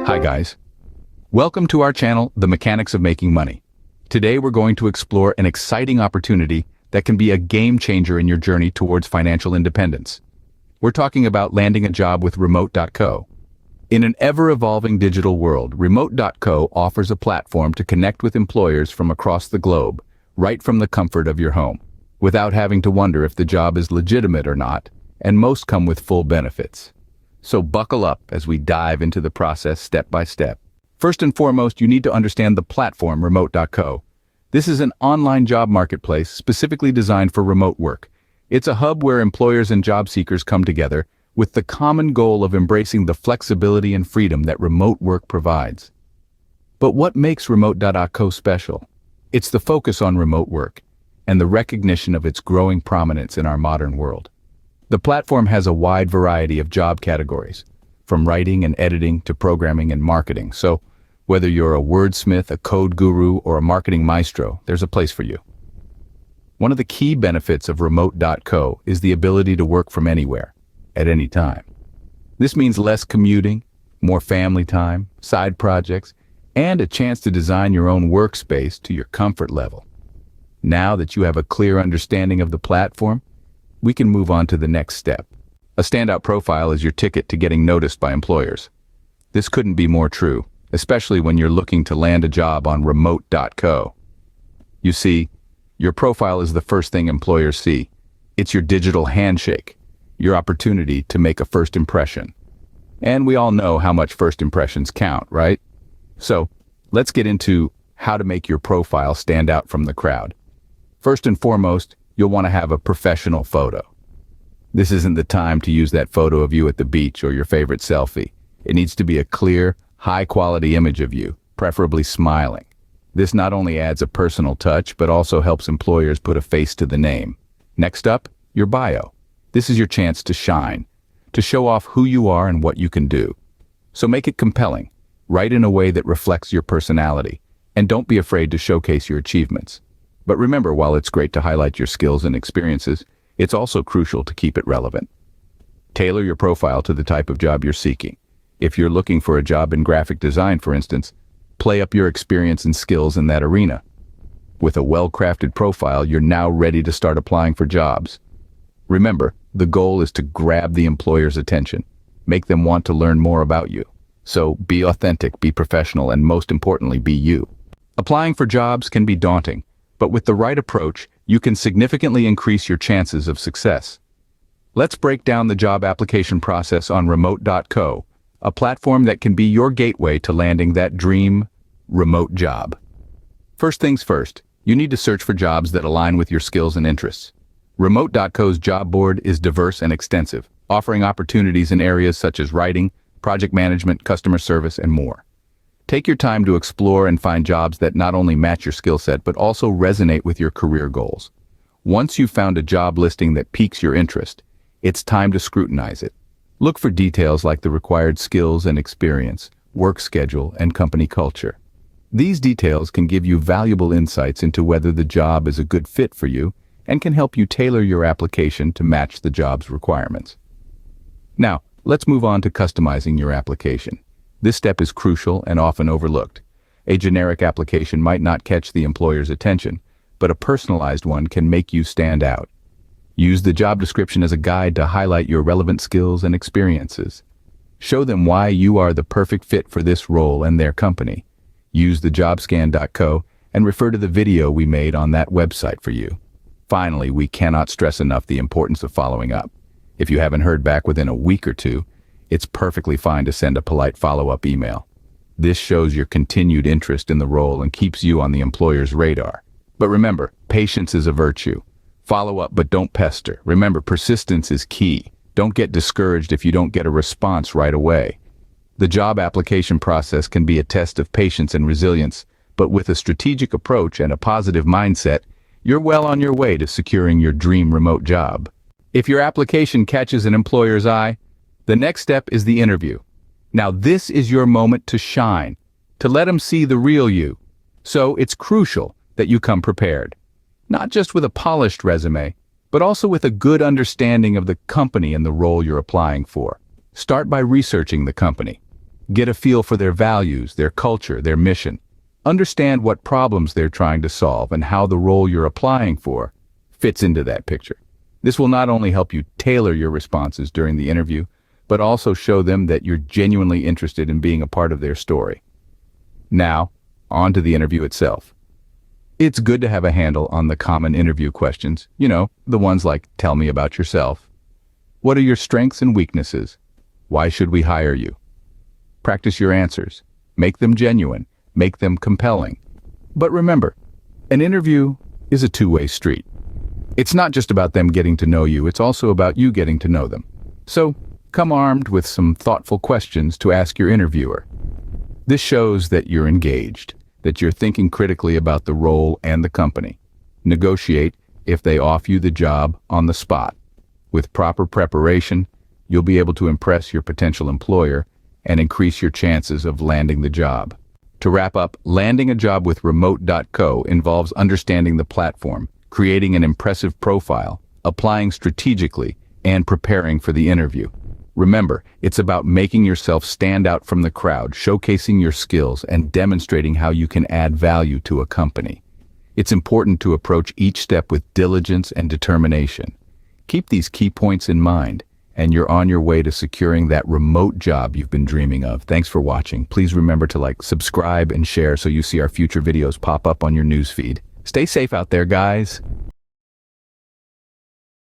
Hi guys. Welcome to our channel, The Mechanics of Making Money. Today we're going to explore an exciting opportunity that can be a game changer in your journey towards financial independence. We're talking about landing a job with Remote.co. In an ever-evolving digital world, Remote.co offers a platform to connect with employers from across the globe, right from the comfort of your home, without having to wonder if the job is legitimate or not, and most come with full benefits. So buckle up as we dive into the process step by step. First and foremost, you need to understand the platform Remote.co. This is an online job marketplace specifically designed for remote work. It's a hub where employers and job seekers come together with the common goal of embracing the flexibility and freedom that remote work provides. But what makes Remote.co special? It's the focus on remote work and the recognition of its growing prominence in our modern world. The platform has a wide variety of job categories, from writing and editing to programming and marketing. So whether you're a wordsmith, a code guru, or a marketing maestro, there's a place for you. One of the key benefits of Remote.co is the ability to work from anywhere, at any time. This means less commuting, more family time, side projects, and a chance to design your own workspace to your comfort level. Now that you have a clear understanding of the platform, we can move on to the next step. A standout profile is your ticket to getting noticed by employers. This couldn't be more true, especially when you're looking to land a job on Remote.co. You see, your profile is the first thing employers see. It's your digital handshake, your opportunity to make a first impression. And we all know how much first impressions count, right? So, let's get into how to make your profile stand out from the crowd. First and foremost, you'll want to have a professional photo. This isn't the time to use that photo of you at the beach or your favorite selfie. It needs to be a clear, high-quality image of you, preferably smiling. This not only adds a personal touch, but also helps employers put a face to the name. Next up, your bio. This is your chance to shine, to show off who you are and what you can do. So make it compelling. Write in a way that reflects your personality, and don't be afraid to showcase your achievements. But remember, while it's great to highlight your skills and experiences, it's also crucial to keep it relevant. Tailor your profile to the type of job you're seeking. If you're looking for a job in graphic design, for instance, play up your experience and skills in that arena. With a well-crafted profile, you're now ready to start applying for jobs. Remember, the goal is to grab the employer's attention, make them want to learn more about you. So be authentic, be professional, and most importantly, be you. Applying for jobs can be daunting, but with the right approach, you can significantly increase your chances of success. Let's break down the job application process on Remote.co, a platform that can be your gateway to landing that dream remote job. First things first, you need to search for jobs that align with your skills and interests. Remote.co's job board is diverse and extensive, offering opportunities in areas such as writing, project management, customer service, and more. Take your time to explore and find jobs that not only match your skill set, but also resonate with your career goals. Once you've found a job listing that piques your interest, it's time to scrutinize it. Look for details like the required skills and experience, work schedule, and company culture. These details can give you valuable insights into whether the job is a good fit for you and can help you tailor your application to match the job's requirements. Now, let's move on to customizing your application. This step is crucial and often overlooked. A generic application might not catch the employer's attention, but a personalized one can make you stand out. Use the job description as a guide to highlight your relevant skills and experiences. Show them why you are the perfect fit for this role and their company. Use the jobscan.co and refer to the video we made on that website for you. Finally, we cannot stress enough the importance of following up. If you haven't heard back within a week or two, it's perfectly fine to send a polite follow-up email. This shows your continued interest in the role and keeps you on the employer's radar. But remember, patience is a virtue. Follow up, but don't pester. Remember, persistence is key. Don't get discouraged if you don't get a response right away. The job application process can be a test of patience and resilience, but with a strategic approach and a positive mindset, you're well on your way to securing your dream remote job. If your application catches an employer's eye, the next step is the interview. Now this is your moment to shine, to let them see the real you. So it's crucial that you come prepared. Not just with a polished resume, but also with a good understanding of the company and the role you're applying for. Start by researching the company. Get a feel for their values, their culture, their mission. Understand what problems they're trying to solve and how the role you're applying for fits into that picture. This will not only help you tailor your responses during the interview, but also show them that you're genuinely interested in being a part of their story. Now, on to the interview itself. It's good to have a handle on the common interview questions, the ones like, tell me about yourself. What are your strengths and weaknesses? Why should we hire you? Practice your answers. Make them genuine. Make them compelling. But remember, an interview is a two-way street. It's not just about them getting to know you, it's also about you getting to know them. So, come armed with some thoughtful questions to ask your interviewer. This shows that you're engaged, that you're thinking critically about the role and the company. Negotiate if they offer you the job on the spot. With proper preparation, you'll be able to impress your potential employer and increase your chances of landing the job. To wrap up, landing a job with Remote.co involves understanding the platform, creating an impressive profile, applying strategically, and preparing for the interview. Remember, it's about making yourself stand out from the crowd, showcasing your skills, and demonstrating how you can add value to a company. It's important to approach each step with diligence and determination. Keep these key points in mind, and you're on your way to securing that remote job you've been dreaming of. Thanks for watching. Please remember to subscribe, and share so you see our future videos pop up on your newsfeed. Stay safe out there, guys.